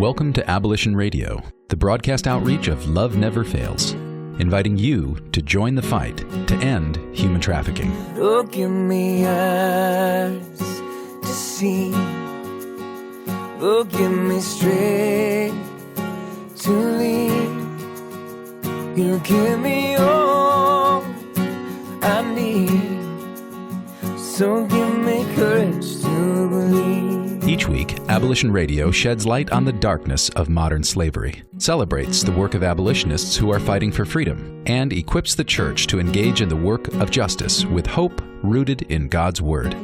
Welcome to Abolition Radio, the broadcast outreach of Love Never Fails, inviting you to join the fight to end human trafficking. Oh, give me eyes to see. Oh, give me strength to lead. You give me all I need. So give me courage to believe. Each week, Abolition Radio sheds light on the darkness of modern slavery, celebrates the work of abolitionists who are fighting for freedom, and equips the church to engage in the work of justice with hope rooted in God's Word.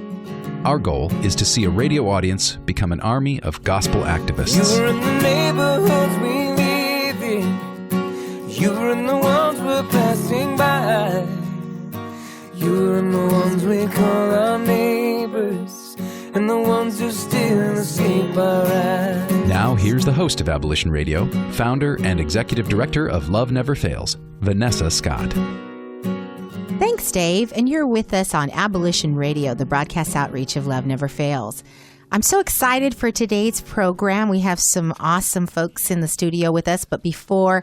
Our goal is to see a radio audience become an army of gospel activists. You're in the neighborhoods we live in. You're in the ones we're passing by. You're in the ones we call our neighbors, and the ones who still escape our eyes. Now, here's the host of Abolition Radio, founder and executive director of Love Never Fails, Vanessa Scott. Thanks, Dave. And you're with us on Abolition Radio, the broadcast outreach of Love Never Fails. I'm so excited for today's program. We have some awesome folks in the studio with us. But before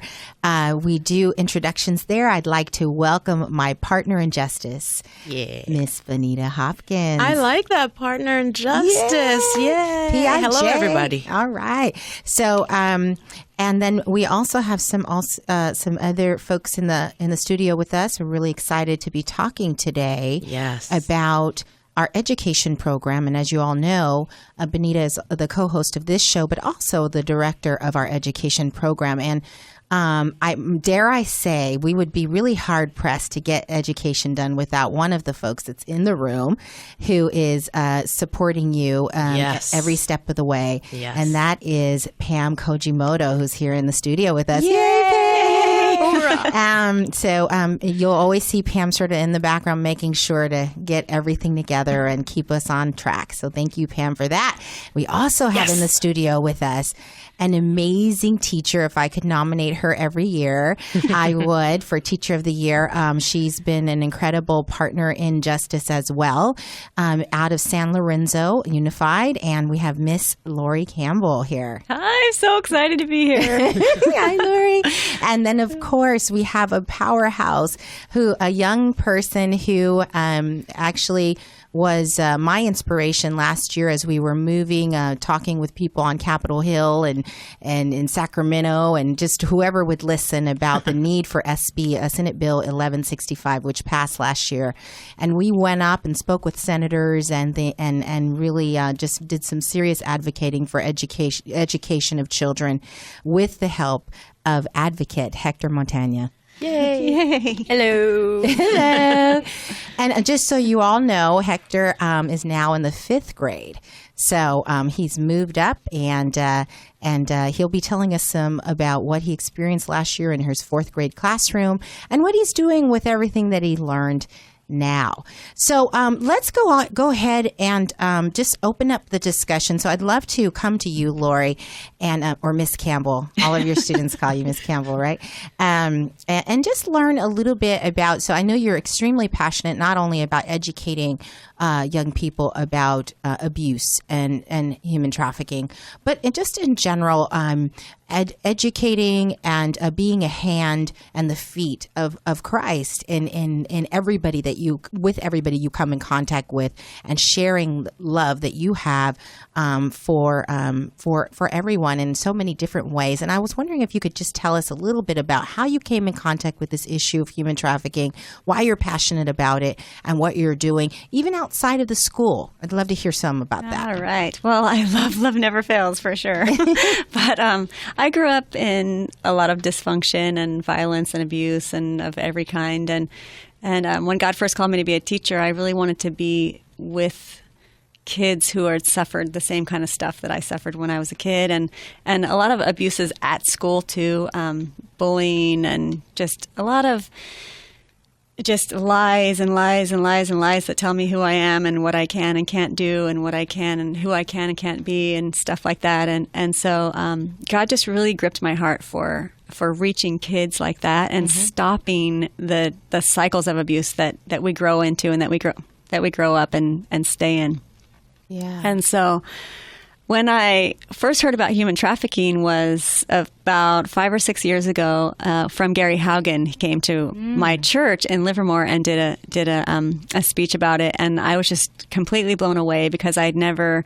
we do introductions there, I'd like to welcome my partner in justice, Miss Vanita Hopkins. I like that, partner in justice. Yay. P.I.J. Hello, everybody. All right. So, and then we also have some other folks in the studio with us. We're really excited to be talking today about our education program. And as you all know, Benita is the co-host of this show, but also the director of our education program. And I say we would be really hard pressed to get education done without one of the folks that's in the room who is supporting you every step of the way. Yes. And that is Pam Kojimoto, who's here in the studio with us. Yay! So you'll always see Pam sort of in the background making sure to get everything together and keep us on track. So thank you, Pam, for that. We also have in the studio with us an amazing teacher. If I could nominate her every year, I would for Teacher of the Year. She's been an incredible partner in justice as well, out of San Lorenzo Unified. And we have Miss Lori Campbell here. Hi, so excited to be here. Hi, Lori. And then, of course, we have a powerhouse, a young person who actually was my inspiration last year as we were moving, talking with people on Capitol Hill and in Sacramento, and just whoever would listen about the need for Senate Bill 1165, which passed last year. And we went up and spoke with senators and really just did some serious advocating for education of children with the help of advocate Hector Montaña. Yay. Hello. Hello. And just so you all know, Hector is now in the 5th grade. So he's moved up, and he'll be telling us some about what he experienced last year in his 4th grade classroom and what he's doing with everything that he learned now. So let's go ahead and just open up the discussion. So I'd love to come to you, Lori, and or Miss Campbell. All of your students call you Miss Campbell, right? And just learn a little bit about, so I know you're extremely passionate not only about educating young people about abuse and human trafficking, but just in general, educating and being a hand and the feet of Christ in everybody with everybody you come in contact with, and sharing love that you have for everyone in so many different ways. And I was wondering if you could just tell us a little bit about how you came in contact with this issue of human trafficking, why you're passionate about it, and what you're doing, even outside of the school. I'd love to hear some about that. All right. Well, I love Never Fails for sure. But I grew up in a lot of dysfunction and violence and abuse and of every kind. And when God first called me to be a teacher, I really wanted to be with kids who had suffered the same kind of stuff that I suffered when I was a kid, and a lot of abuses at school too, bullying, and just a lot of just lies and lies and lies and lies that tell me who I am and what I can and can't do and what I can and who I can and can't be and stuff like that. And so God just really gripped my heart for reaching kids like that and stopping the cycles of abuse that we grow into and that we grow up and stay in. Yeah. And so When I first heard about human trafficking was about 5 or 6 years ago from Gary Haugen. He came to my church in Livermore and did a speech about it. And I was just completely blown away because I'd never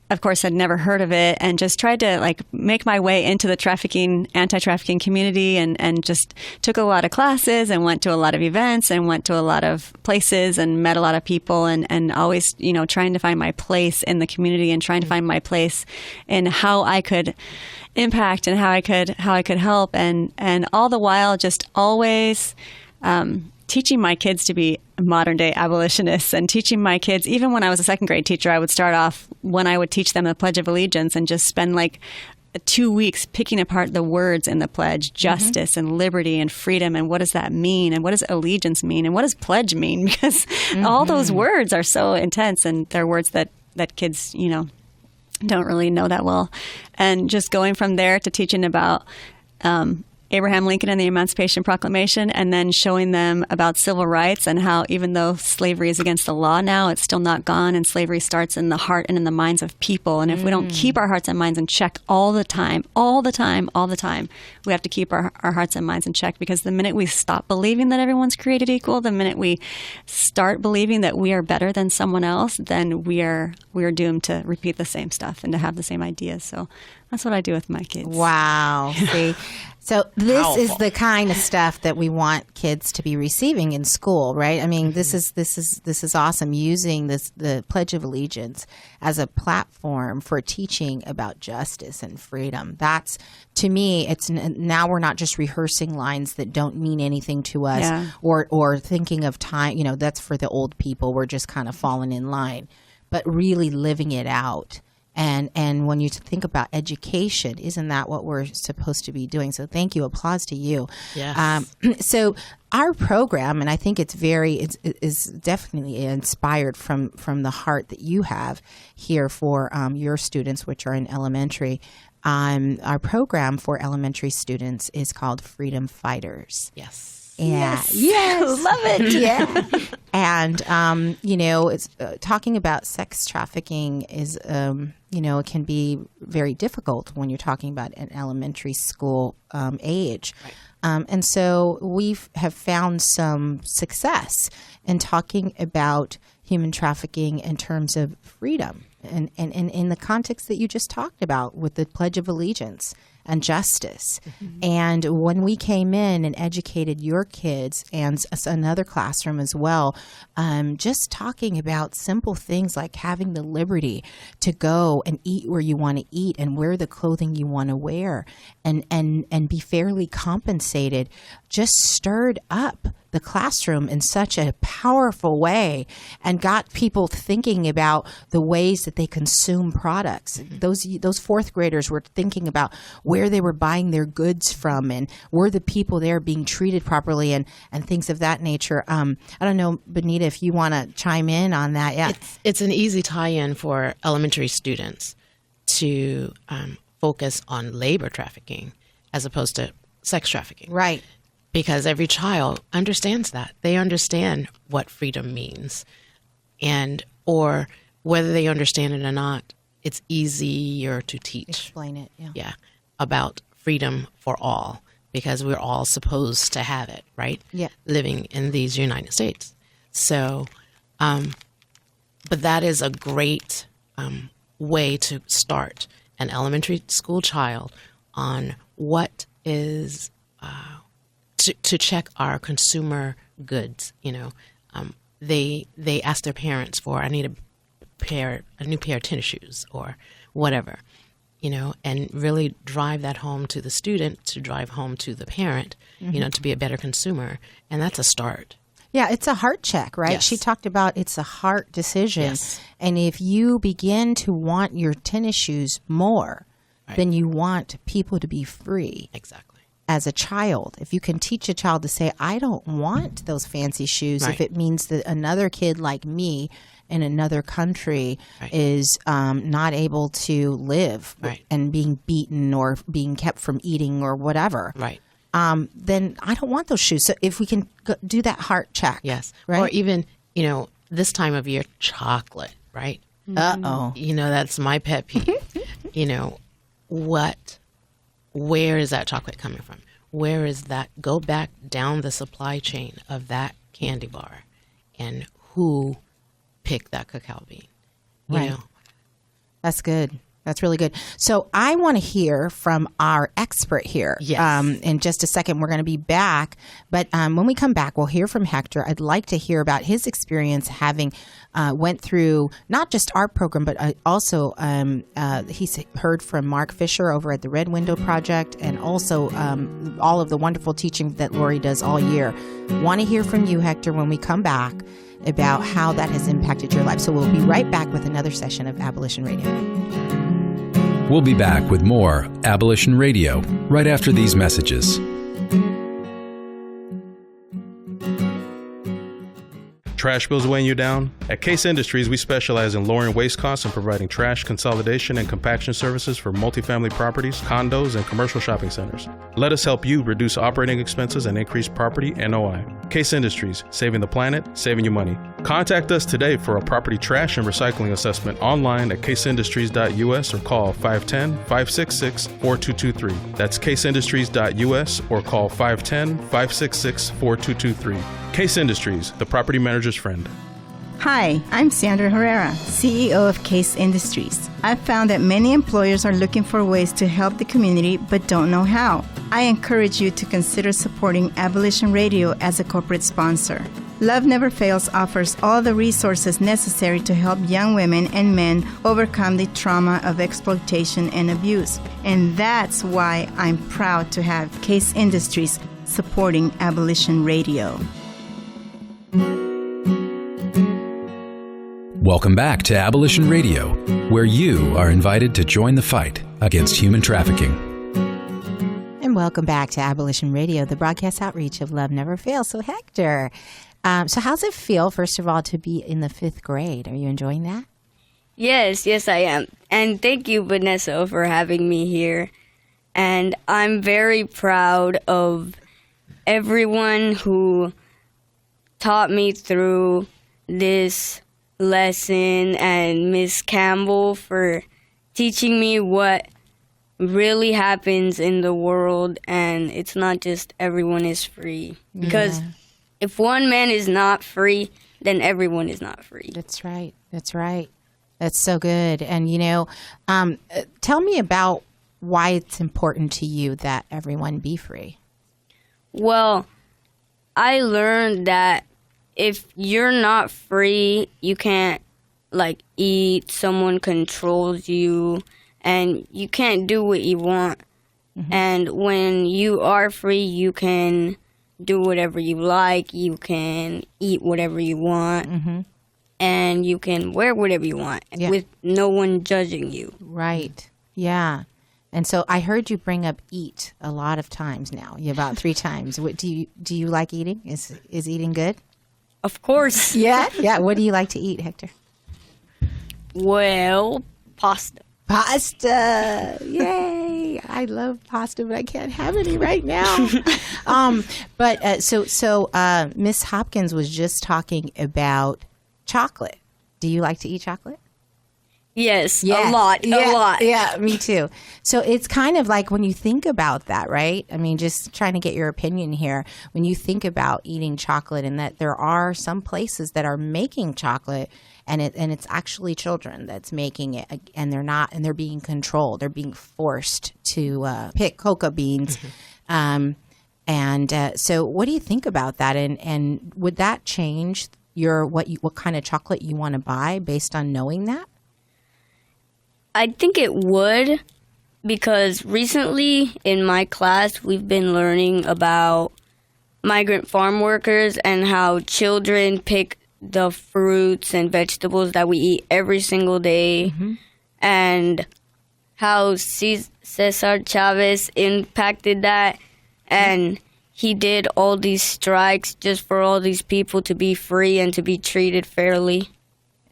heard of it, and just tried to make my way into the anti-trafficking community, and just took a lot of classes and went to a lot of events and went to a lot of places and met a lot of people, and always, trying to find my place in the community and trying to find my place in how I could impact and how I could help, and all the while just always teaching my kids to be modern day abolitionists, and teaching my kids, even when I was a second grade teacher, I would start off when I would teach them the Pledge of Allegiance and just spend 2 weeks picking apart the words in the pledge, justice and liberty and freedom, and what does that mean, and what does allegiance mean, and what does pledge mean, because all those words are so intense, and they're words that kids, don't really know that well. And just going from there to teaching about Abraham Lincoln and the Emancipation Proclamation, and then showing them about civil rights and how even though slavery is against the law now, it's still not gone, and slavery starts in the heart and in the minds of people. And if we don't keep our hearts and minds in check all the time, we have to keep our hearts and minds in check, because the minute we stop believing that everyone's created equal, the minute we start believing that we are better than someone else, then we are doomed to repeat the same stuff and to have the same ideas. So that's what I do with my kids. Wow. See? So this is the kind of stuff that we want kids to be receiving in school, right? I mean, this is awesome, using the Pledge of Allegiance as a platform for teaching about justice and freedom. That's, to me, it's now we're not just rehearsing lines that don't mean anything to us, or thinking of time, that's for the old people. We're just kind of falling in line, but really living it out. And when you think about education, isn't that what we're supposed to be doing? So thank you. Applause to you. Yes. So our program, and I think it's definitely inspired from the heart that you have here for your students, which are in elementary. Our program for elementary students is called Freedom Fighters. Yes. Yes. Love it. Yeah. And, it's talking about sex trafficking is, it can be very difficult when you're talking about an elementary school age. Right. And so we have found some success in talking about human trafficking in terms of freedom and in the context that you just talked about with the Pledge of Allegiance and justice. Mm-hmm. And when we came in and educated your kids and another classroom as well, just talking about simple things like having the liberty to go and eat where you want to eat and wear the clothing you want to wear and be fairly compensated, just stirred up the classroom in such a powerful way and got people thinking about the ways that they consume products. Mm-hmm. Those fourth graders were thinking about where they were buying their goods from and were the people there being treated properly and things of that nature. I don't know, Benita, if you want to chime in on that. Yeah, it's an easy tie-in for elementary students to focus on labor trafficking as opposed to sex trafficking. Right. Because every child understands that. They understand what freedom means. Or whether they understand it or not, it's easier to teach. Explain it, yeah. Yeah, about freedom for all, because we're all supposed to have it, right? Yeah. Living in these United States. So, but that is a great way to start an elementary school child on what is... to check our consumer goods, they ask their parents for, I need a new pair of tennis shoes or whatever, and really drive that home to the student, to drive home to the parent, mm-hmm. To be a better consumer. And that's a start. Yeah, it's a heart check, right? Yes. She talked about it's a heart decision. Yes. And if you begin to want your tennis shoes more, right. then you want people to be free. Exactly. As a child, if you can teach a child to say, I don't want those fancy shoes, right. if it means that another kid like me in another country right. is not able to live right. and being beaten or being kept from eating or whatever, right. Then I don't want those shoes. So if we can do that heart check. Yes. Right? Or even, this time of year, chocolate, right? Uh-oh. That's my pet peeve. where is that chocolate coming from? Where is that? Go back down the supply chain of that candy bar and who picked that cacao bean. Right. That's good. That's really good. So I want to hear from our expert here. Yes. In just a second, we're going to be back. But when we come back, we'll hear from Hector. I'd like to hear about his experience having went through not just our program, but also he's heard from Mark Fisher over at the Red Window Project, and also all of the wonderful teaching that Lori does all year. Want to hear from you, Hector, when we come back about how that has impacted your life. So we'll be right back with another session of Abolition Radio. We'll be back with more Abolition Radio right after these messages. Trash bills weighing you down? At Case Industries, we specialize in lowering waste costs and providing trash consolidation and compaction services for multifamily properties, condos, and commercial shopping centers. Let us help you reduce operating expenses and increase property NOI. Case Industries, saving the planet, saving you money. Contact us today for a property trash and recycling assessment online at caseindustries.us or call 510-566-4223. That's caseindustries.us or call 510-566-4223. Case Industries, the property manager's friend. Hi, I'm Sandra Herrera, CEO of Case Industries. I've found that many employers are looking for ways to help the community but don't know how. I encourage you to consider supporting Abolition Radio as a corporate sponsor. Love Never Fails offers all the resources necessary to help young women and men overcome the trauma of exploitation and abuse. And that's why I'm proud to have Case Industries supporting Abolition Radio. Welcome back to Abolition Radio, where you are invited to join the fight against human trafficking. And welcome back to Abolition Radio, the broadcast outreach of Love Never Fails. So Hector, so how's it feel, first of all, to be in the 5th grade? Are you enjoying that? Yes, I am. And thank you, Vanessa, for having me here. And I'm very proud of everyone who taught me through this lesson, and Miss Campbell for teaching me what really happens in the world, and it's not just everyone is free. Because if one man is not free, then everyone is not free. That's right. That's right. That's so good. And, tell me about why it's important to you that everyone be free. Well, I learned that if you're not free, you can't, eat, someone controls you, and you can't do what you want. Mm-hmm. And when you are free, you can do whatever you like, you can eat whatever you want, mm-hmm. and you can wear whatever you want with no one judging you. Right. Yeah. And so I heard you bring up eat a lot of times now, about 3 times. What do you like eating? Is eating good? Of course. Yeah? Yeah. What do you like to eat, Hector? Well, pasta. Pasta. Yay. I love pasta, but I can't have any right now. So Miss Hopkins was just talking about chocolate. Do you like to eat chocolate? Yes, a lot. Yeah, me too. So it's kind of like when you think about that, right? I mean, just trying to get your opinion here. When you think about eating chocolate, and that there are some places that are making chocolate, and it's actually children that's making it, and they're being controlled. They're being forced to pick cocoa beans. Mm-hmm. So what do you think about that? And would that change what kind of chocolate you want to buy based on knowing that? I think it would, because recently in my class we've been learning about migrant farm workers and how children pick the fruits and vegetables that we eat every single day, mm-hmm. and how Cesar Chavez impacted that, and he did all these strikes just for all these people to be free and to be treated fairly.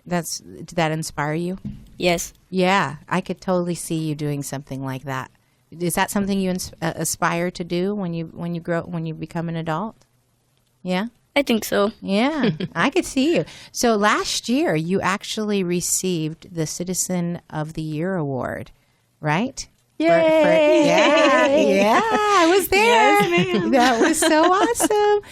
Did that inspire you? Yes. Yeah, I could totally see you doing something like that. Is that something you aspire to do when you become an adult? Yeah? I think so. Yeah, I could see you. So last year, you actually received the Citizen of the Year award. right? Yay! Yeah, I was there. Yes, ma'am. That was so awesome.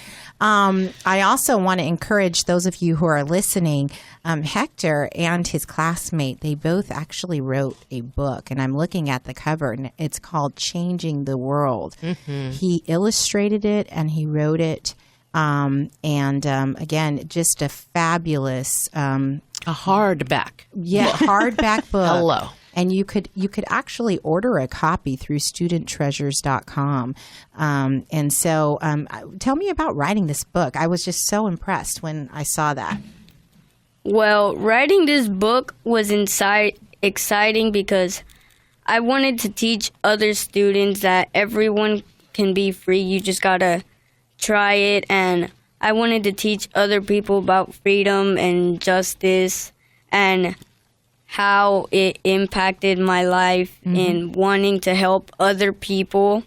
I also want to encourage those of you who are listening. Hector and his classmate, they both actually wrote a book, and I'm looking at the cover, and it's called Changing the World. He illustrated it, and he wrote it. Again, just a fabulous, A hardback. hardback book. Hello. And you could actually order a copy through studenttreasures.com. Tell me about writing this book. I was just so impressed when I saw that. Well, writing this book was exciting because I wanted to teach other students that everyone can be free. You just gotta try it. And I wanted to teach other people about freedom and justice and how it impacted my life in wanting to help other people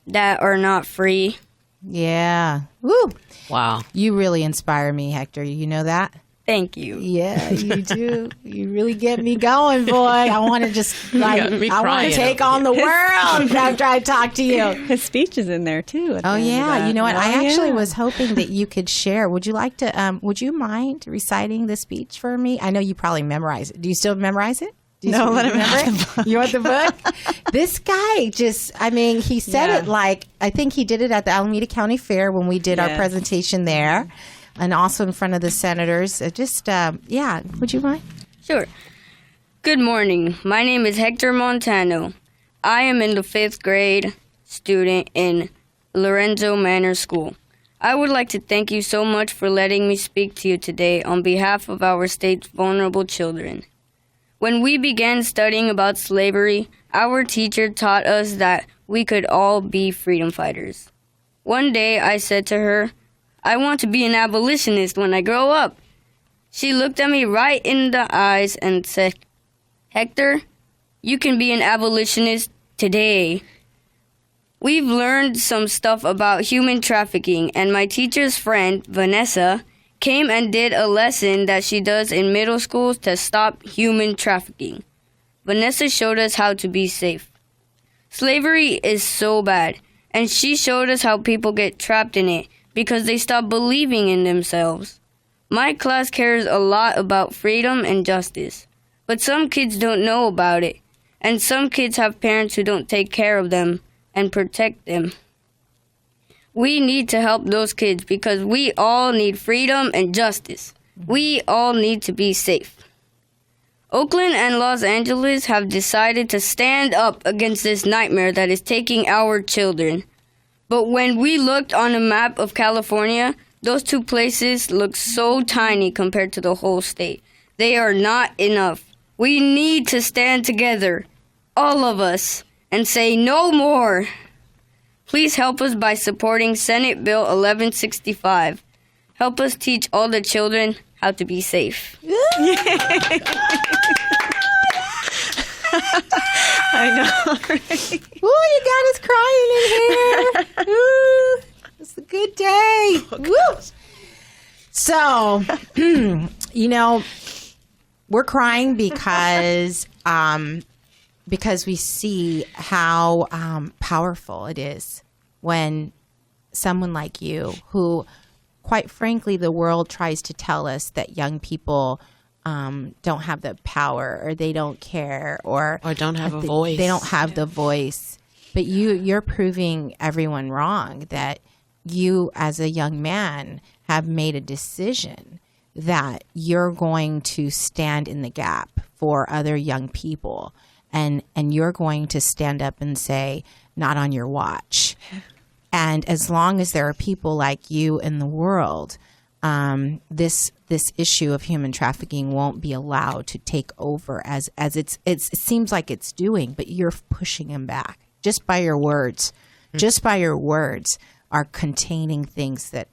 that are not free. Yeah. Woo. Wow. You really inspire me, Hector. You know that? Thank you. Yeah, you do. You really get me going, boy. I want to just I want crying to take over on the world after I talk to you. His speech is in there too. at the Oh end of yeah, that. you know what? I Oh, actually yeah. was hoping that you could share. Would you like to? Would you mind reciting the speech for me? I know you probably memorize it. Do you still memorize it? Do you No, still let him remember have it? the book. You want the book? This guy he said Yeah. it like, I think he did it at the Alameda County Fair when we did our Yes. presentation there, and also in front of the senators. Would you mind? Sure. Good morning. My name is Hector Montaña. I am in the 5th grade student in Lorenzo Manor School. I would like to thank you so much for letting me speak to you today on behalf of our state's vulnerable children. When we began studying about slavery, our teacher taught us that we could all be freedom fighters. One day I said to her, I want to be an abolitionist when I grow up. She looked at me right in the eyes and said, Hector, you can be an abolitionist today. We've learned some stuff about human trafficking, and my teacher's friend, Vanessa, came and did a lesson that she does in middle schools to stop human trafficking. Vanessa showed us how to be safe. Slavery is so bad, and she showed us how people get trapped in it because they stop believing in themselves. My class cares a lot about freedom and justice, but some kids don't know about it, and some kids have parents who don't take care of them and protect them. We need to help those kids because we all need freedom and justice. We all need to be safe. Oakland and Los Angeles have decided to stand up against this nightmare that is taking our children. But when we looked on a map of California, those two places look so tiny compared to the whole state. They are not enough. We need to stand together, all of us, and say no more. Please help us by supporting Senate Bill 1165. Help us teach all the children how to be safe. I know. Right? Ooh, you got us crying in here. Ooh, it's a good day. Woo. So, we're crying because we see how powerful it is when someone like you, who, quite frankly, the world tries to tell us that young people don't have the power, or they don't care, or don't have a voice. They don't have the voice. But you're proving everyone wrong, that you, as a young man, have made a decision that you're going to stand in the gap for other young people, and you're going to stand up and say, not on your watch. And as long as there are people like you in the world, this issue of human trafficking won't be allowed to take over as it seems like it's doing. But you're pushing them back just by your words. Just by your words are containing things that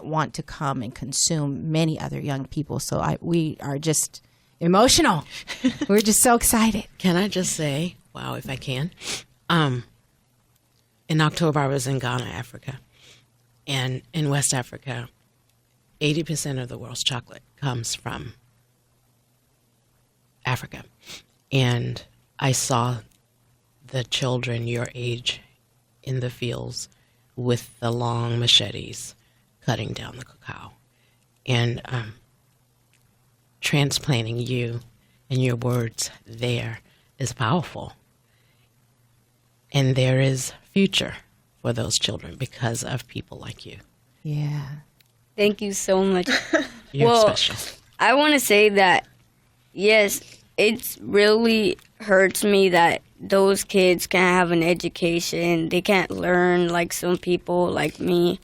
want to come and consume many other young people. So we are just emotional. We're just so excited. Can I just say, wow, if I can, in October, I was in Ghana, Africa. And in West Africa, 80% of the world's chocolate comes from Africa. And I saw the children your age in the fields with the long machetes cutting down the cacao. And transplanting you and your words there is powerful. And there is future for those children because of people like you. Yeah. Thank you so much. You're special. I want to say that, yes, it really hurts me that those kids can't have an education. They can't learn like some people like me.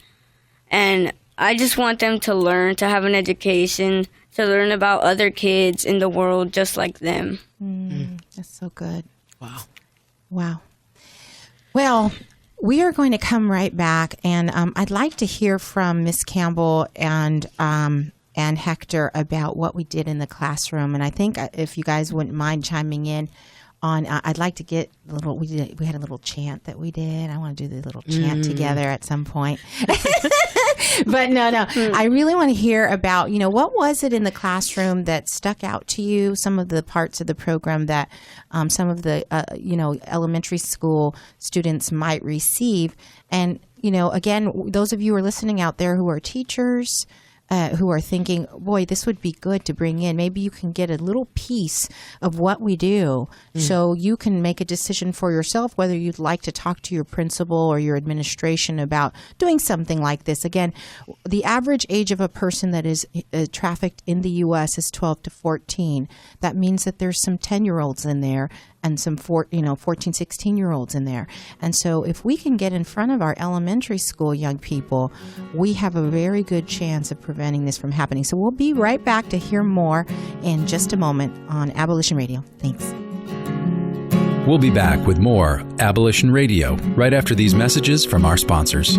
And I just want them to learn, to have an education, to learn about other kids in the world just like them. That's so good. Wow. Wow. Well, we are going to come right back, and I'd like to hear from Miss Campbell and Hector about what we did in the classroom. And I think if you guys wouldn't mind chiming in on, I'd like to get a little. We had a little chant that we did. I want to do the little chant together at some point. But no. I really want to hear about, what was it in the classroom that stuck out to you? Some of the parts of the program that some of the elementary school students might receive. And again, those of you who are listening out there who are teachers, who are thinking, boy, this would be good to bring in. Maybe you can get a little piece of what we do so you can make a decision for yourself whether you'd like to talk to your principal or your administration about doing something like this. Again, the average age of a person that is trafficked in the U.S. is 12 to 14. That means that there's some 10-year-olds in there and some 14, 16-year-olds in there. And so if we can get in front of our elementary school young people, we have a very good chance of preventing this from happening. So we'll be right back to hear more in just a moment on Abolition Radio. Thanks. We'll be back with more Abolition Radio right after these messages from our sponsors.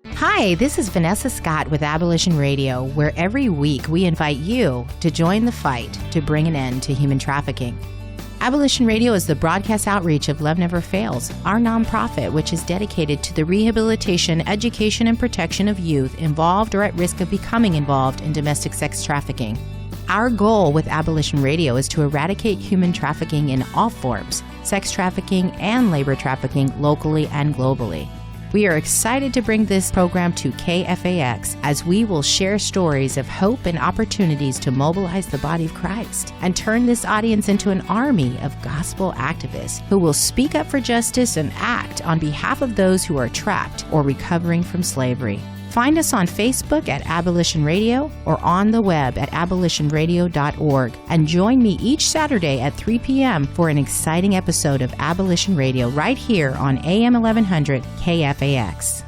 Hi, this is Vanessa Scott with Abolition Radio, where every week we invite you to join the fight to bring an end to human trafficking. Abolition Radio is the broadcast outreach of Love Never Fails, our nonprofit, which is dedicated to the rehabilitation, education, and protection of youth involved or at risk of becoming involved in domestic sex trafficking. Our goal with Abolition Radio is to eradicate human trafficking in all forms, sex trafficking and labor trafficking locally and globally. We are excited to bring this program to KFAX as we will share stories of hope and opportunities to mobilize the body of Christ and turn this audience into an army of gospel activists who will speak up for justice and act on behalf of those who are trapped or recovering from slavery. Find us on Facebook at Abolition Radio or on the web at abolitionradio.org and join me each Saturday at 3 p.m. for an exciting episode of Abolition Radio right here on AM 1100 KFAX.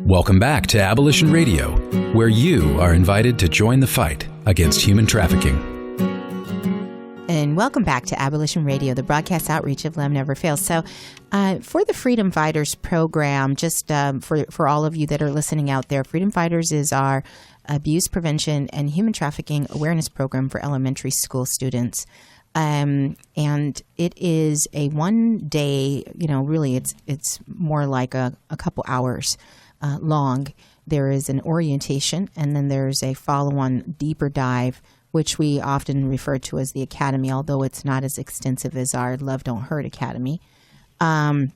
Welcome back to Abolition Radio, where you are invited to join the fight against human trafficking. And welcome back to Abolition Radio, the broadcast outreach of Love Never Fails. So for the Freedom Fighters program, just for all of you that are listening out there, Freedom Fighters is our abuse prevention and human trafficking awareness program for elementary school students. And it is a one-day, really it's more like a couple hours long. There is an orientation, and then there's a follow-on deeper dive, which we often refer to as the Academy, although it's not as extensive as our Love Don't Hurt Academy. And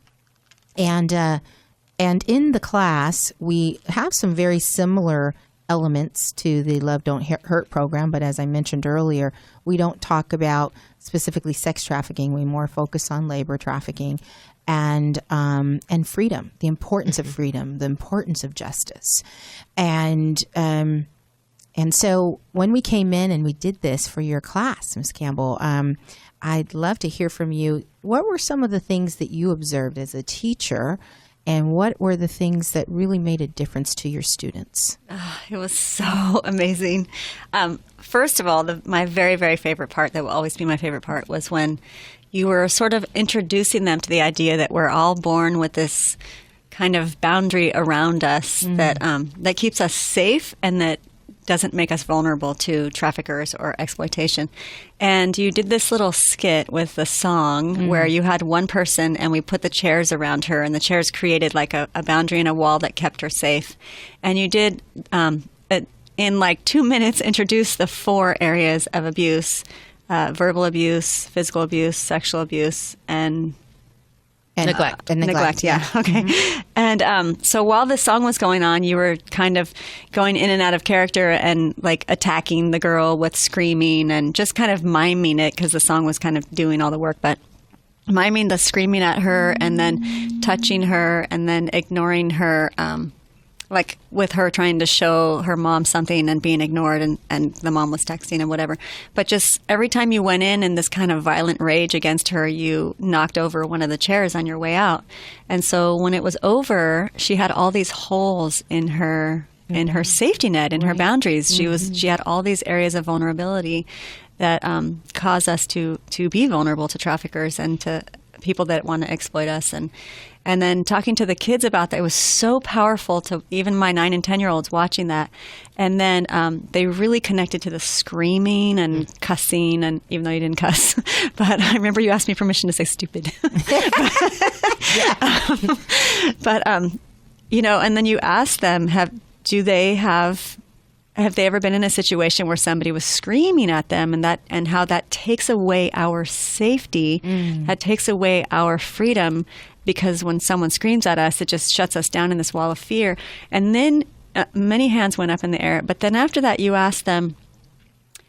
in the class, we have some very similar elements to the Love Don't Hurt program, but as I mentioned earlier, we don't talk about specifically sex trafficking. We more focus on labor trafficking and freedom, the importance of freedom, the importance of justice. And so when we came in and we did this for your class, Ms. Campbell, I'd love to hear from you. What were some of the things that you observed as a teacher, and what were the things that really made a difference to your students? It was so amazing. First of all, my very, very favorite part, that will always be my favorite part, was when you were sort of introducing them to the idea that we're all born with this kind of boundary around us that keeps us safe and that doesn't make us vulnerable to traffickers or exploitation. And you did this little skit with the song where you had one person and we put the chairs around her, and the chairs created like a boundary and a wall that kept her safe. And you did in like 2 minutes, introduce the 4 areas of abuse: verbal abuse, physical abuse, sexual abuse, and neglect. Neglect, yeah. Okay. And so while the song was going on, you were kind of going in and out of character and like attacking the girl with screaming and just kind of miming it, because the song was kind of doing all the work, but miming the screaming at her and then touching her and then ignoring her, like with her trying to show her mom something and being ignored, and the mom was texting and whatever. But just every time you went in this kind of violent rage against her, you knocked over one of the chairs on your way out. And so when it was over, she had all these holes in her safety net, in her boundaries. She had all these areas of vulnerability that cause us to be vulnerable to traffickers and to people that want to exploit us. And then talking to the kids about that, it was so powerful to even my 9 and 10-year-olds watching that. And then they really connected to the screaming and cussing, and even though you didn't cuss, but I remember you asked me permission to say stupid. But you know, and then you asked them, have they ever been in a situation where somebody was screaming at them, and how that takes away our safety, that takes away our freedom, because when someone screams at us, it just shuts us down in this wall of fear. And then many hands went up in the air. But then after that, you asked them,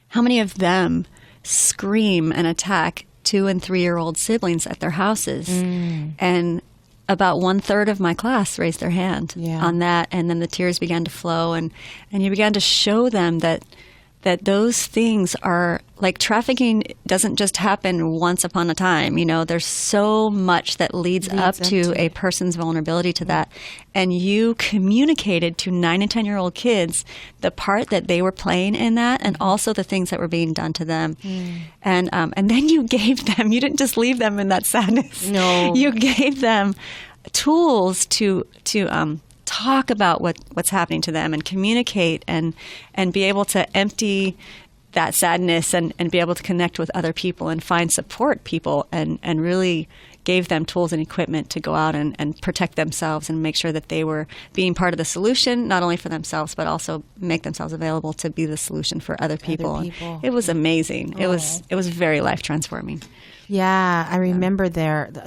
how many of them scream and attack 2- and 3-year-old siblings at their houses? And about 1/3 of my class raised their hand on that, and then the tears began to flow, and you began to show them that those things are like, trafficking doesn't just happen once upon a time. You know, there's so much that leads up to a person's vulnerability to that. And you communicated to 9 and 10-year-old kids the part that they were playing in that, and also the things that were being done to them. And then you gave them, you didn't just leave them in that sadness. No. You gave them tools to talk about what's happening to them and communicate and be able to empty that sadness and be able to connect with other people and find support people, and really gave them tools and equipment to go out and protect themselves and make sure that they were being part of the solution, not only for themselves, but also make themselves available to be the solution for other people. It was amazing. It was very life transforming. Yeah, I remember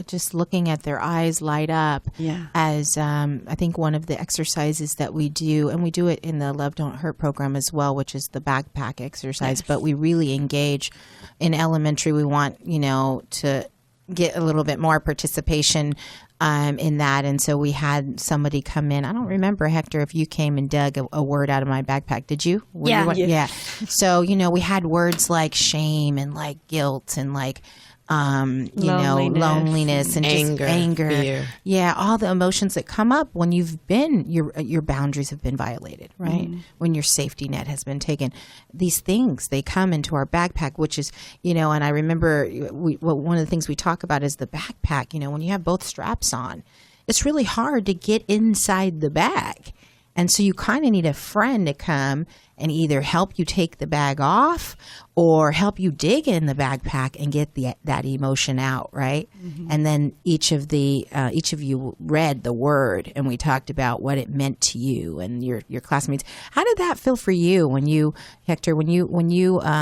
just looking at their eyes light up as I think one of the exercises that we do, and we do it in the Love Don't Hurt program as well, which is the backpack exercise, but we really engage in elementary. We want, to get a little bit more participation in that. And so we had somebody come in. I don't remember, Hector, if you came and dug a word out of my backpack. Did you? Yeah. So, we had words like shame and like guilt and like, loneliness and just anger. Fear. Yeah, all the emotions that come up when your boundaries have been violated, right? When your safety net has been taken. These things, they come into our backpack, which is, and I remember one of the things we talk about is the backpack. When you have both straps on, it's really hard to get inside the bag. And so you kind of need a friend to come and either help you take the bag off or help you dig in the backpack and get that emotion out, right? And then each of you read the word, and we talked about what it meant to you and your classmates. How did that feel for you Hector, when you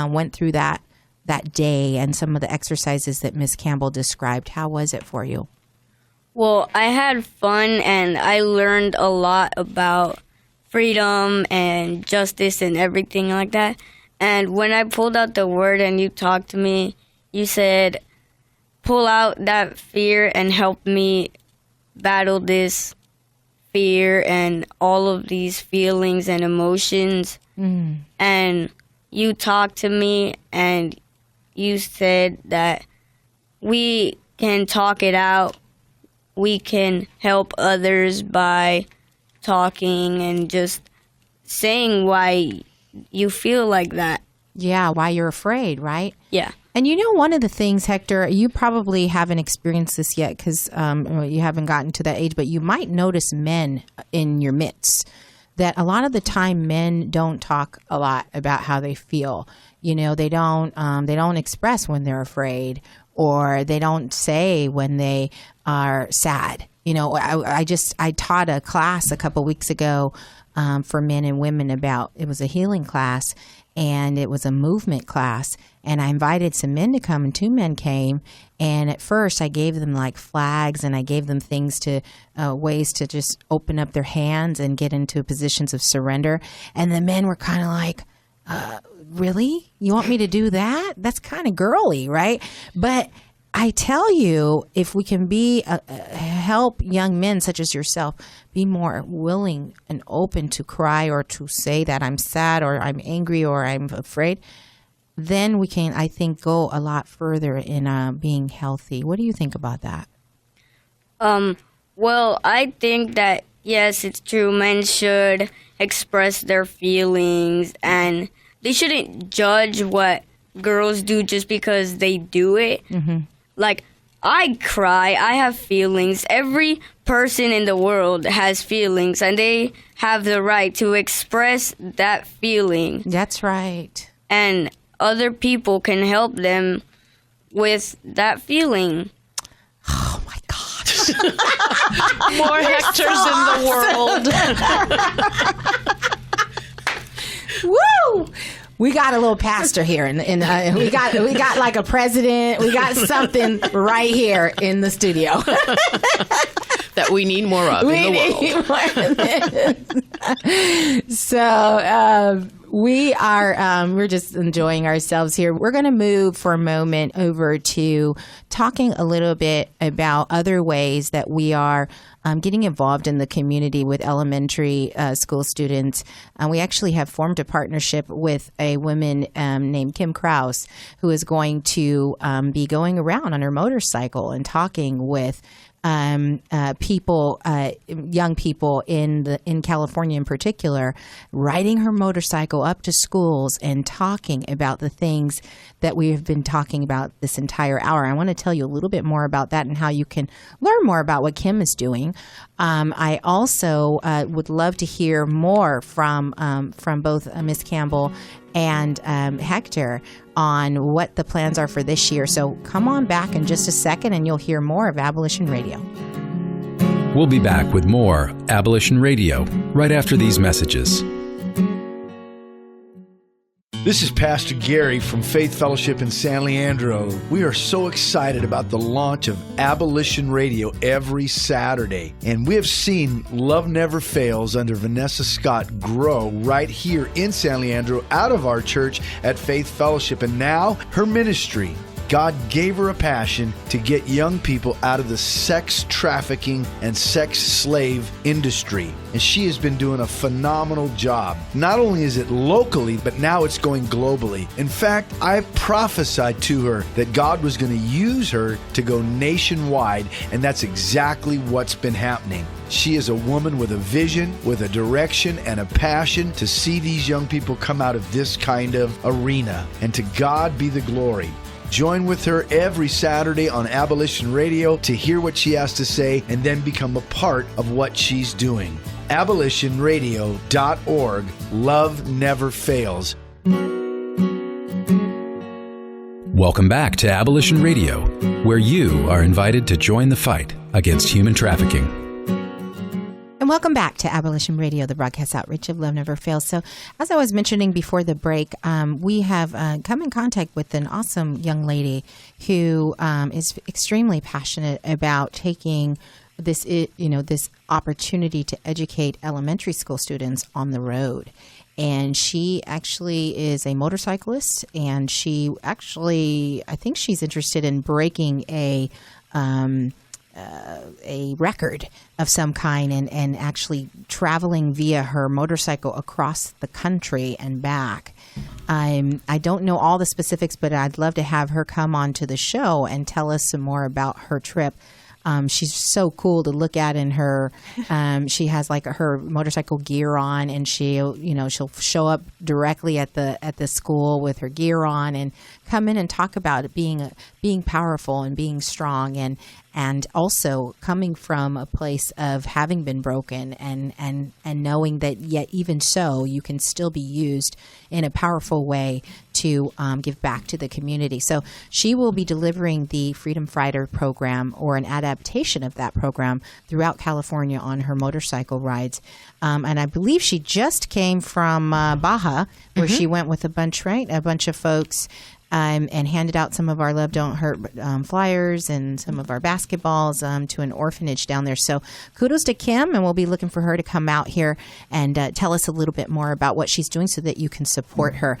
went through that day and some of the exercises that Ms. Campbell described? How was it for you? Well, I had fun, and I learned a lot about freedom and justice and everything like that. And when I pulled out the word and you talked to me, you said, pull out that fear and help me battle this fear and all of these feelings and emotions. And you talked to me and you said that we can talk it out. We can help others by talking and just saying why you feel like that. Yeah, why you're afraid, right? Yeah. And one of the things, Hector, you probably haven't experienced this yet because you haven't gotten to that age, but you might notice men in your midst that a lot of the time men don't talk a lot about how they feel. They don't express when they're afraid, or they don't say when they are sad. I taught a class a couple weeks ago for men and women about, it was a healing class and it was a movement class. And I invited some men to come and 2 men came. And at first I gave them like flags and I gave them things to, ways to just open up their hands and get into positions of surrender. And the men were kind of like, really? You want me to do that? That's kind of girly, right? But I tell you, if we can be help young men such as yourself be more willing and open to cry or to say that I'm sad or I'm angry or I'm afraid, then we can, I think, go a lot further in being healthy. What do you think about that? Well, I think that, yes, it's true. Men should express their feelings and they shouldn't judge what girls do just because they do it. Mm-hmm. Like, I cry, I have feelings. Every person in the world has feelings, and they have the right to express that feeling. That's right. And other people can help them with that feeling. Oh, my gosh. More Hectors in the world. Woo! We got a little pastor here, and we got like a president. We got something right here in the studio that we need more of in the world. So we are we're just enjoying ourselves here. We're going to move for a moment over to talking a little bit about other ways that we are getting involved in the community with elementary school students. We actually have formed a partnership with a woman named Kim Krause, who is going to be going around on her motorcycle and talking with people, young people in California in particular, riding her motorcycle up to schools and talking about the things that we have been talking about this entire hour. I want to tell you a little bit more about that and how you can learn more about what Kim is doing. I also would love to hear more from both Miss Campbell and Hector on what the plans are for this year. So come on back in just a second and you'll hear more of Abolition Radio. We'll be back with more Abolition Radio right after these messages. This is Pastor Gary from Faith Fellowship in San Leandro. We are so excited about the launch of Abolition Radio every Saturday. And we have seen Love Never Fails under Vanessa Scott grow right here in San Leandro out of our church at Faith Fellowship. And now her ministry. God gave her a passion to get young people out of the sex trafficking and sex slave industry. And she has been doing a phenomenal job. Not only is it locally, but now it's going globally. In fact, I prophesied to her that God was going to use her to go nationwide, and that's exactly what's been happening. She is a woman with a vision, with a direction, and a passion to see these young people come out of this kind of arena. And to God be the glory. Join with her every Saturday on Abolition Radio to hear what she has to say and then become a part of what she's doing. AbolitionRadio.org. Love never fails. Welcome back to Abolition Radio, where you are invited to join the fight against human trafficking. And welcome back to Abolition Radio, the broadcast outreach of Love Never Fails. So as I was mentioning before the break, we have come in contact with an awesome young lady who is extremely passionate about taking this opportunity to educate elementary school students on the road. And she actually is a motorcyclist, and I think she's interested in breaking a record of some kind and actually traveling via her motorcycle across the country and back. I don't know all the specifics, but I'd love to have her come on to the show and tell us some more about her trip. She's so cool to look at in her, she has like her motorcycle gear on, and she'll show up directly at the school with her gear on and come in and talk about it being powerful and being strong, and also coming from a place of having been broken and knowing that yet even so you can still be used in a powerful way to give back to the community. So she will be delivering the Freedom Fighter program, or an adaptation of that program, throughout California on her motorcycle rides. And I believe she just came from Baja, where she went with a bunch of folks, and handed out some of our Love Don't Hurt flyers and some of our basketballs to an orphanage down there. So kudos to Kim, and we'll be looking for her to come out here and tell us a little bit more about what she's doing so that you can support her.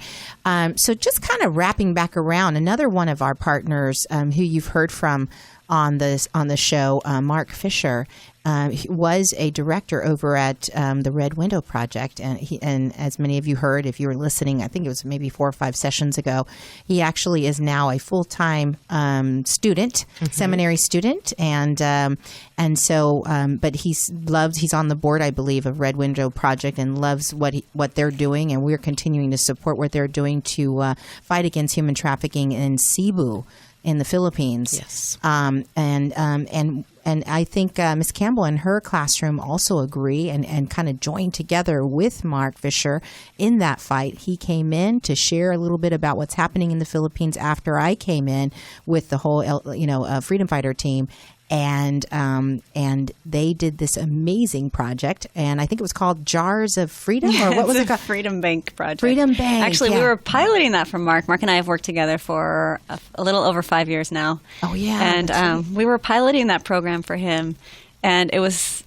So just kind of wrapping back around, another one of our partners who you've heard from on the show, Mark Fisher, he was a director over at the Red Window Project, and as many of you heard, if you were listening, I think it was maybe 4 or 5 sessions ago, he actually is now a full-time student, seminary student, and so but he's on the board, I believe, of Red Window Project, and loves what they're doing, and we're continuing to support what they're doing to fight against human trafficking in Cebu, in the Philippines. Yes. And I think Ms. Campbell and her classroom also agree and kind of joined together with Mark Fisher in that fight. He came in to share a little bit about what's happening in the Philippines after I came in with the whole, Freedom Fighter team. And they did this amazing project, and I think it was called Jars of Freedom, or what was it called? Freedom Bank Project. Freedom Bank. Actually, we were piloting that from Mark. Mark and I have worked together for a little over 5 years now. Oh yeah. And we were piloting that program for him, and it was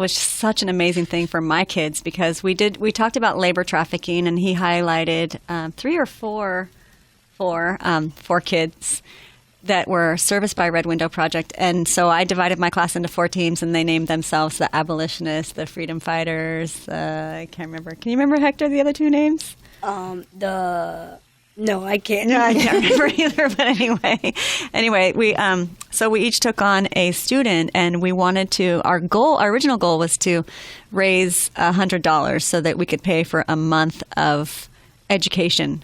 such an amazing thing for my kids, because we talked about labor trafficking, and he highlighted 3 or 4 kids that were serviced by Red Window Project. And so I divided my class into 4 teams, and they named themselves the Abolitionists, the Freedom Fighters. I can't remember. Can you remember, Hector, the other 2 names? No, I can't. No, I can't remember either. But anyway, we each took on a student, and we wanted to. Our original goal was to raise $100 so that we could pay for a month of education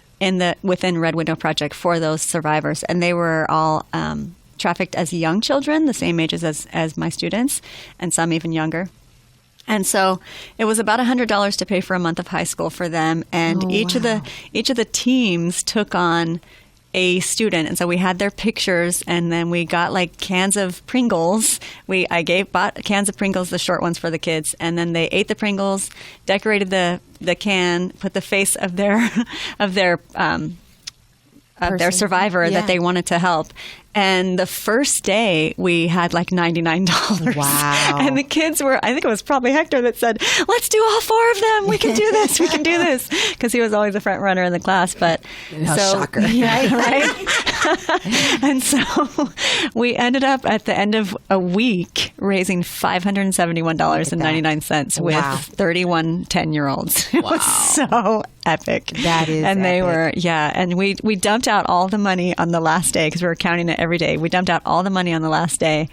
within Red Window Project for those survivors. And they were all trafficked as young children, the same ages as my students, and some even younger. And so it was about $100 to pay for a month of high school for them. And each of the teams took on a student. And so we had their pictures, and then we got like cans of Pringles. I bought cans of Pringles, the short ones, for the kids, and then they ate the Pringles, decorated the can, put the face of their survivor that they wanted to help. And the first day, we had like $99. Wow. And the kids were, I think it was probably Hector that said, let's do all 4 of them. We can do this. We can do this. Because he was always the front runner in the class. But shocker. Yeah, right? And so we ended up at the end of a week raising $571.99 with 31 10-year-olds. It was so epic. That is And they epic. were, and we dumped out all the money on the last day, because we were counting it every day. We dumped out all the money on the last day,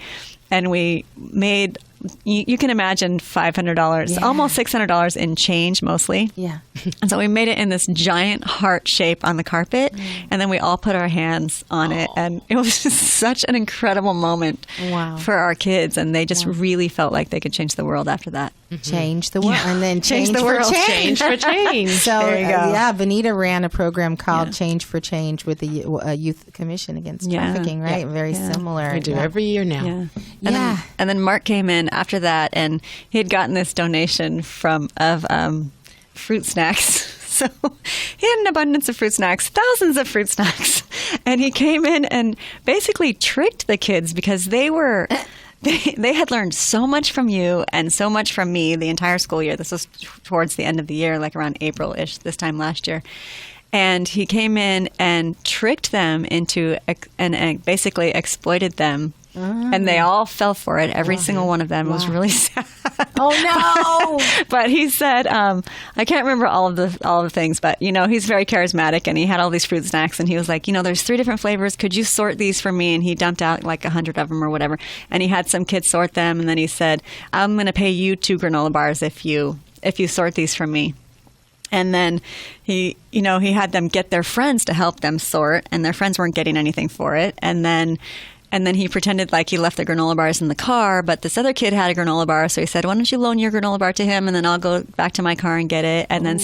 and we made, you can imagine, $500, almost $600 in change mostly. Yeah. And so we made it in this giant heart shape on the carpet, and then we all put our hands on it, and it was just such an incredible moment for our kids, and they just really felt like they could change the world after that. Change the world, and then change the for world. change. Change for change. So, There you go. Benita ran a program called Change for Change with the Youth Commission Against Trafficking, right? Very similar. We do every year now. Yeah. And then Mark came in after that, and he had gotten this donation of fruit snacks. So he had an abundance of fruit snacks, thousands of fruit snacks. And he came in and basically tricked the kids, because they had learned so much from you and so much from me the entire school year. This was towards the end of the year, like around April-ish this time last year. And he came in and tricked them into and basically exploited them. And they all fell for it. Every single one of them. It was really sad. Oh no! But he said, I can't remember all of the things, but he's very charismatic, and he had all these fruit snacks, and he was like, there's 3 different flavors. Could you sort these for me? And he dumped out like 100 of them or whatever. And he had some kids sort them, and then he said, I'm going to pay you 2 granola bars if you sort these for me. And then he had them get their friends to help them sort, and their friends weren't getting anything for it. And then he pretended like he left the granola bars in the car, but this other kid had a granola bar, so he said, why don't you loan your granola bar to him, and then I'll go back to my car and get it. And then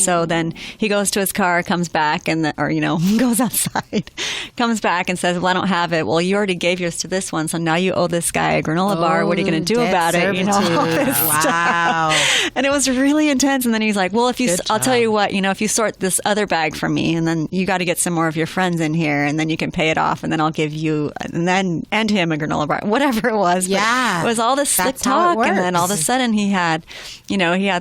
he goes to his car, comes back, goes outside, comes back and says, well, I don't have it. Well, you already gave yours to this one, so now you owe this guy a granola bar. What are you going to do about it? All this stuff. And it was really intense. And then he's like, well, I'll tell you what, if you sort this other bag for me, and then you got to get some more of your friends in here, and then you can pay it off, and then I'll give you, and him a granola bar, whatever it was. Yeah. But it was all this slick talk, and then all of a sudden he had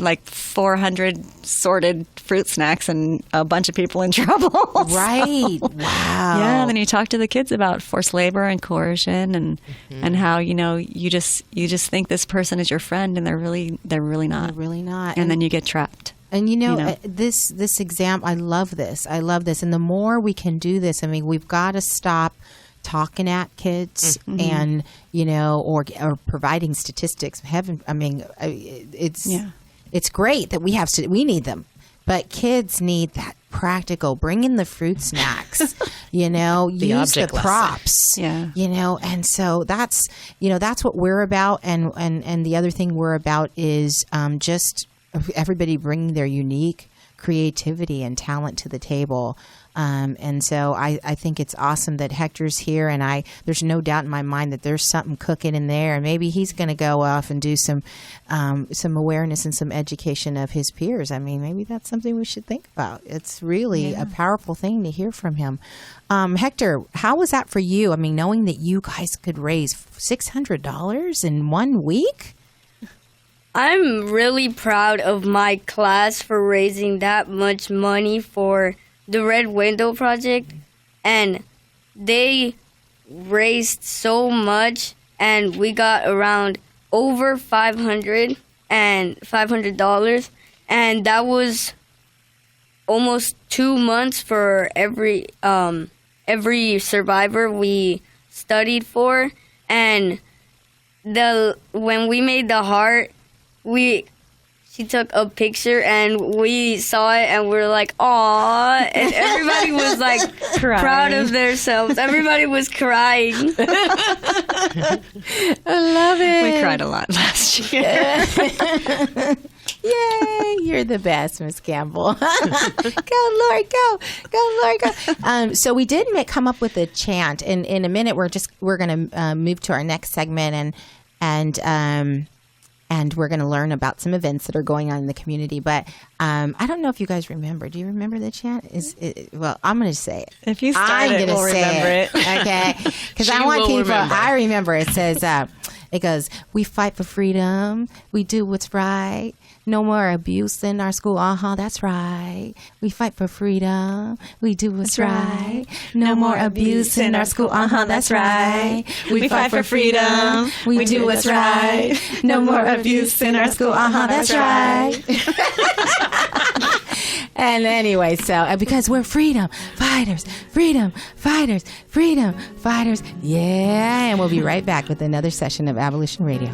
like 400 sorted fruit snacks and a bunch of people in trouble. Right. Wow. Yeah, and then he talked to the kids about forced labor and coercion and how, you just think this person is your friend, and they're really not. They're really not. And then you get trapped. And this exam, I love this. And the more we can do this, I mean, we've got to stop talking at kids and or providing statistics. It's great that we need them, but kids need that practical. Bring in the fruit snacks, use the props, and so that's what we're about. And the other thing we're about is just everybody bringing their unique creativity and talent to the table. And so I think it's awesome that Hector's here, and there's no doubt in my mind that there's something cooking in there, and maybe he's going to go off and do some awareness and some education of his peers. I mean, maybe that's something we should think about. It's really a powerful thing to hear from him. Hector, how was that for you? I mean, knowing that you guys could raise $600 in 1 week? I'm really proud of my class for raising that much money for the Red Window Project, and they raised so much, and we got around over $500, and that was almost 2 months for every survivor we studied for. And when we made the heart, she took a picture, and we saw it, and we were like, "Aw!" And everybody was like proud of themselves. Everybody was crying. I love it. We cried a lot last year. Yay! You're the best, Miss Campbell. Go, Lord, go! Go, Lord, go! So we did come up with a chant. In a minute, we're going to move to our next segment, and we're going to learn about some events that are going on in the community. But I don't know if you guys remember. Do you remember the chant? Well, I'm going to say it. If you start it, we'll remember it. Okay? Because I want people. I remember. It says, it goes, we fight for freedom. We do what's right. No more abuse in our school. That's right. We fight for freedom. We do what's right. No more abuse in our school. That's right. We fight for freedom. We do what's right. No more abuse in our school. That's right. And anyway, so because we're freedom fighters, freedom fighters, freedom fighters. Yeah. And we'll be right back with another session of Abolition Radio.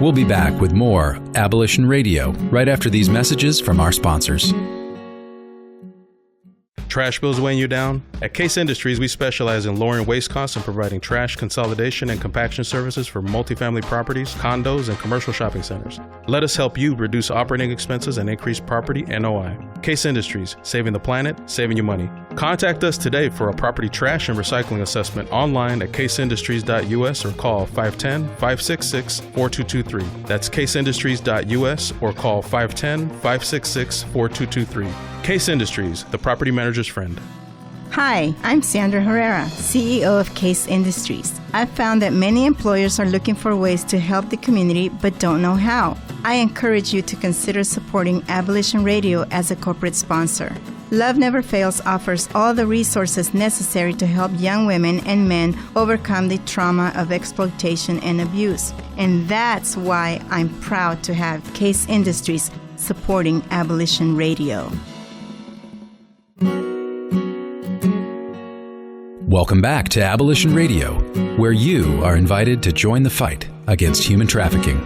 We'll be back with more Abolition Radio right after these messages from our sponsors. Trash bills weighing you down? At Case Industries, we specialize in lowering waste costs and providing trash consolidation and compaction services for multifamily properties, condos, and commercial shopping centers. Let us help you reduce operating expenses and increase property NOI. Case Industries, saving the planet, saving you money. Contact us today for a property trash and recycling assessment online at caseindustries.us or call 510-566-4223. That's caseindustries.us or call 510-566-4223. Case Industries, the property manager's friend. Hi, I'm Sandra Herrera, CEO of Case Industries. I've found that many employers are looking for ways to help the community but don't know how. I encourage you to consider supporting Abolition Radio as a corporate sponsor. Love Never Fails offers all the resources necessary to help young women and men overcome the trauma of exploitation and abuse. And that's why I'm proud to have Case Industries supporting Abolition Radio. Welcome back to Abolition Radio, where you are invited to join the fight against human trafficking.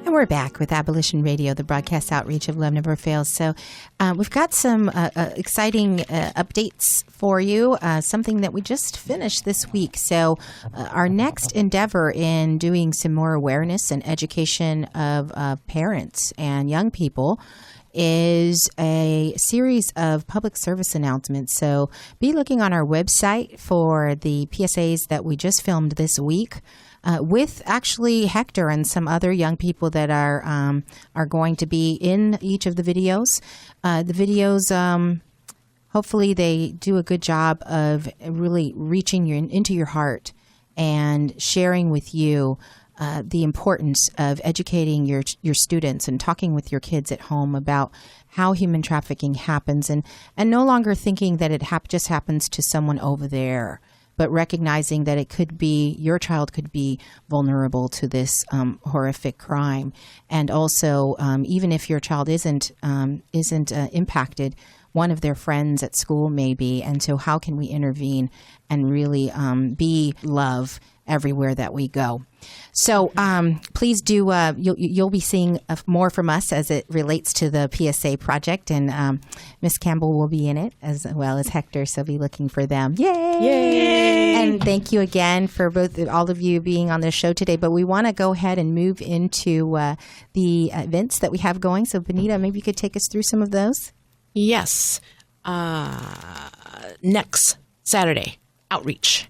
And we're back with Abolition Radio, the broadcast outreach of Love Never Fails. So we've got some exciting updates for you, something that we just finished this week. So our next endeavor in doing some more awareness and education of parents and young people is a series of public service announcements. So be looking on our website for the PSAs that we just filmed this week. With actually Hector and some other young people that are going to be in each of the videos. The videos, hopefully they do a good job of really reaching into your heart and sharing with you the importance of educating your students and talking with your kids at home about how human trafficking happens, and no longer thinking that it just happens to someone over there, but recognizing that it could be, your child could be vulnerable to this horrific crime. And also, even if your child isn't impacted, one of their friends at school may be. And so how can we intervene and really be love everywhere that we go? So please do, you'll be seeing more from us as it relates to the PSA project, and Miss Campbell will be in it as well as Hector, so be looking for them. Yay! Yay! And thank you again for all of you being on the show today, but we want to go ahead and move into the events that we have going. So Benita, maybe you could take us through some of those? Yes. Next Saturday, outreach.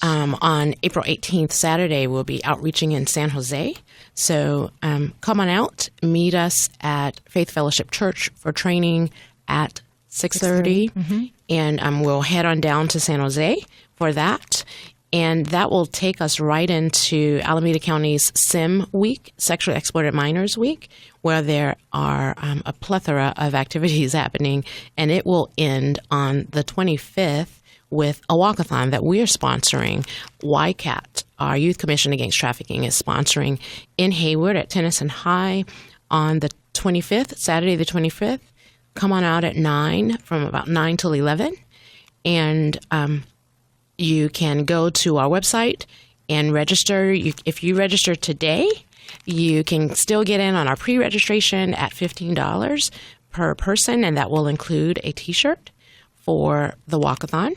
On April 18th, Saturday, we'll be outreaching in San Jose. So come on out, meet us at Faith Fellowship Church for training at 6:30. Mm-hmm. And we'll head on down to San Jose for that. And that will take us right into Alameda County's SIM Week, Sexually Exploited Minors Week, where there are a plethora of activities happening. And it will end on the 25th with a walkathon that we're sponsoring. YCAT, our Youth Commission Against Trafficking, is sponsoring in Hayward at Tennyson High on the 25th, Saturday the 25th. Come on out at 9, from about 9 till 11. And you can go to our website and register. If you register today, you can still get in on our pre-registration at $15 per person, and that will include a T-shirt for the walkathon.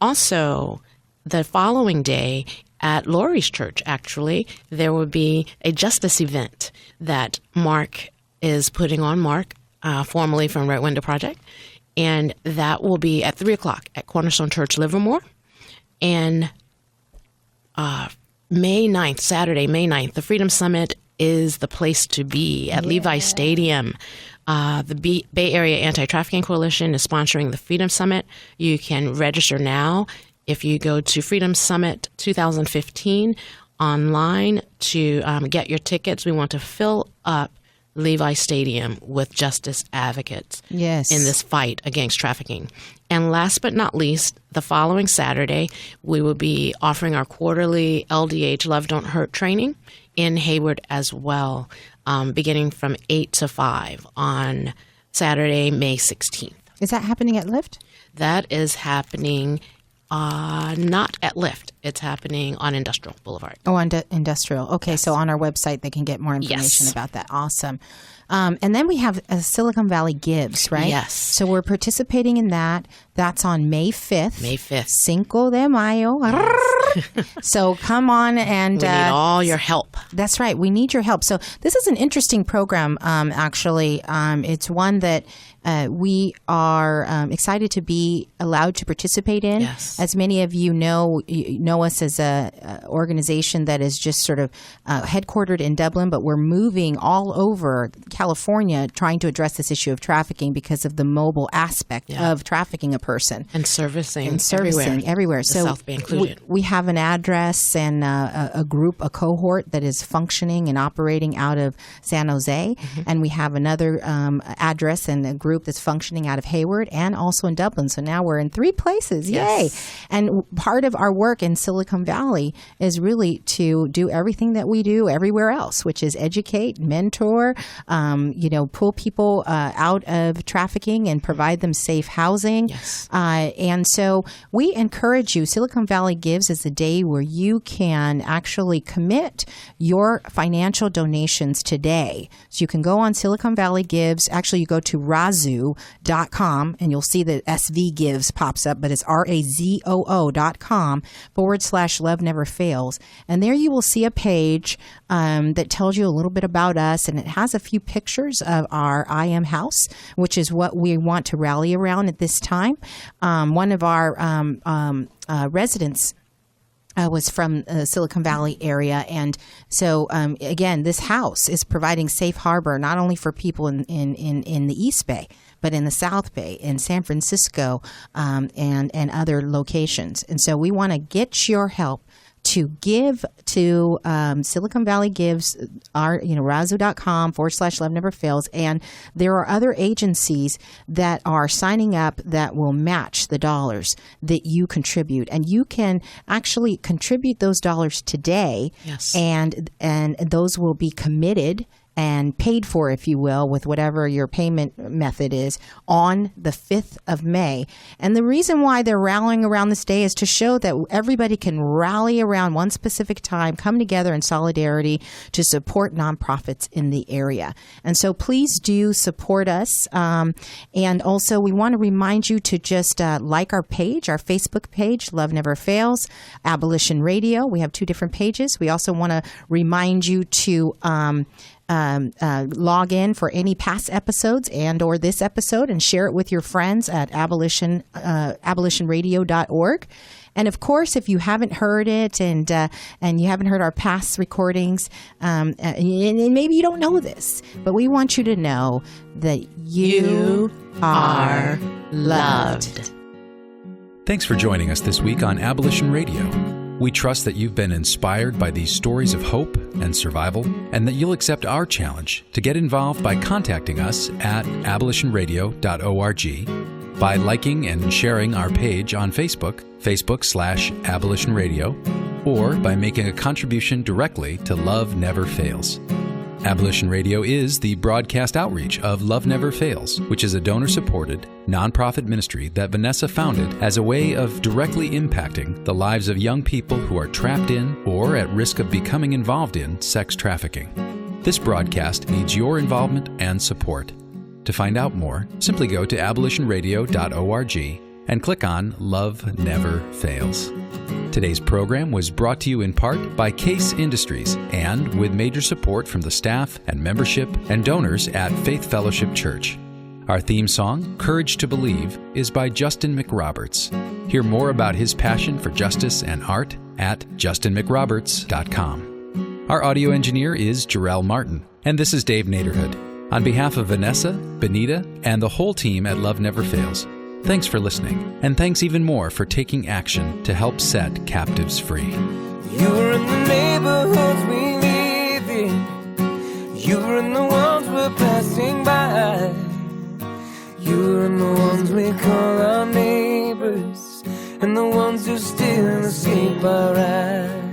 Also, the following day at Laurie's church, actually, there will be a justice event that Mark is putting on, formerly from Red Window Project, and that will be at 3 o'clock at Cornerstone Church, Livermore. And May 9th, Saturday, May 9th, the Freedom Summit is the place to be at Levi Stadium. The Bay Area Anti-Trafficking Coalition is sponsoring the Freedom Summit. You can register now if you go to Freedom Summit 2015 online to get your tickets. We want to fill up Levi Stadium with justice advocates in this fight against trafficking. And last but not least, the following Saturday, we will be offering our quarterly LDH Love Don't Hurt training in Hayward as well, beginning from 8 to 5 on Saturday, May 16th. Is that happening at Lyft? That is happening not at Lyft. It's happening on Industrial Boulevard. Oh, on Industrial. Okay, yes. So on our website, they can get more information about that. Awesome. And then we have Silicon Valley Gives, right? Yes. So we're participating in that. That's on May 5th. May 5th. Cinco de Mayo. Yes. So come on and... we need all your help. That's right. We need your help. So this is an interesting program, actually. It's one that we are excited to be allowed to participate in. Yes. As many of you know us as a organization that is just sort of headquartered in Dublin, but we're moving all over California trying to address this issue of trafficking because of the mobile aspect of trafficking a person. And servicing everywhere. The so South Bay included. We have an address and a cohort that is functioning and operating out of San Jose. Mm-hmm. And we have another address and a group that's functioning out of Hayward and also in Dublin. So now we're in 3 places. Yes. Yay. And part of our work in Silicon Valley is really to do everything that we do everywhere else, which is educate, mentor, pull people out of trafficking and provide them safe housing. Yes. And so we encourage you. Silicon Valley Gives is a day where you can actually commit your financial donations today. So you can go on Silicon Valley Gives. Actually, you go to razoo.com and you'll see the SV Gives pops up, but it's razoo.com/Love Never Fails. And there you will see a page that tells you a little bit about us, and it has a few pictures of our I Am House, which is what we want to rally around at this time. One of our residents was from the Silicon Valley area. And so, again, this house is providing safe harbor not only for people in the East Bay, but in the South Bay, in San Francisco, and other locations. And so we want to get your help to give to Silicon Valley Gives, our razoo.com/Love Never Fails. And there are other agencies that are signing up that will match the dollars that you contribute. And you can actually contribute those dollars today. Yes. And those will be committed and paid for, if you will, with whatever your payment method is on the 5th of May. And the reason why they're rallying around this day is to show that everybody can rally around one specific time, come together in solidarity to support nonprofits in the area. And so please do support us. And also we want to remind you to just like our page, our Facebook page, Love Never Fails, Abolition Radio. We have 2 different pages. We also want to remind you to log in for any past episodes and or this episode and share it with your friends at abolitionradio.org. And of course, if you haven't heard it and you haven't heard our past recordings, and maybe you don't know this, but we want you to know that you are loved. Thanks for joining us this week on Abolition Radio. We trust that you've been inspired by these stories of hope and survival, and that you'll accept our challenge to get involved by contacting us at abolitionradio.org, by liking and sharing our page on Facebook, Facebook/Abolition Radio, or by making a contribution directly to Love Never Fails. Abolition Radio is the broadcast outreach of Love Never Fails, which is a donor-supported, nonprofit ministry that Vanessa founded as a way of directly impacting the lives of young people who are trapped in or at risk of becoming involved in sex trafficking. This broadcast needs your involvement and support. To find out more, simply go to abolitionradio.org and click on Love Never Fails. Today's program was brought to you in part by Case Industries and with major support from the staff and membership and donors at Faith Fellowship Church. Our theme song, Courage to Believe, is by Justin McRoberts. Hear more about his passion for justice and art at justinmcroberts.com. Our audio engineer is Jarrell Martin, and this is Dave Naderhood. On behalf of Vanessa, Benita, and the whole team at Love Never Fails, thanks for listening, and thanks even more for taking action to help set captives free. You're in the neighborhoods we live in. You're in the ones we're passing by. You're in the ones we call our neighbors, and the ones who still escape our eyes.